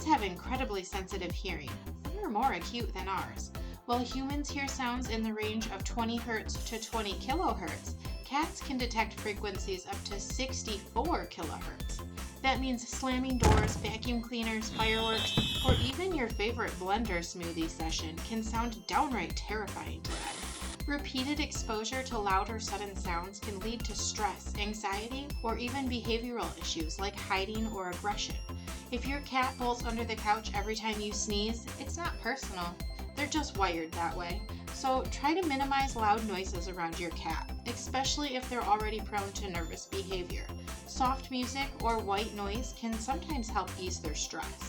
have incredibly sensitive hearing. They're more acute than ours. While humans hear sounds in the range of 20 Hz to 20 kHz, cats can detect frequencies up to 64 kHz. That means slamming doors, vacuum cleaners, fireworks, or even your favorite blender smoothie session can sound downright terrifying to them. Repeated exposure to loud or sudden sounds can lead to stress, anxiety, or even behavioral issues like hiding or aggression. If your cat pulls under the couch every time you sneeze, it's not personal. They're just wired that way. So try to minimize loud noises around your cat, especially if they're already prone to nervous behavior. Soft music or white noise can sometimes help ease their stress.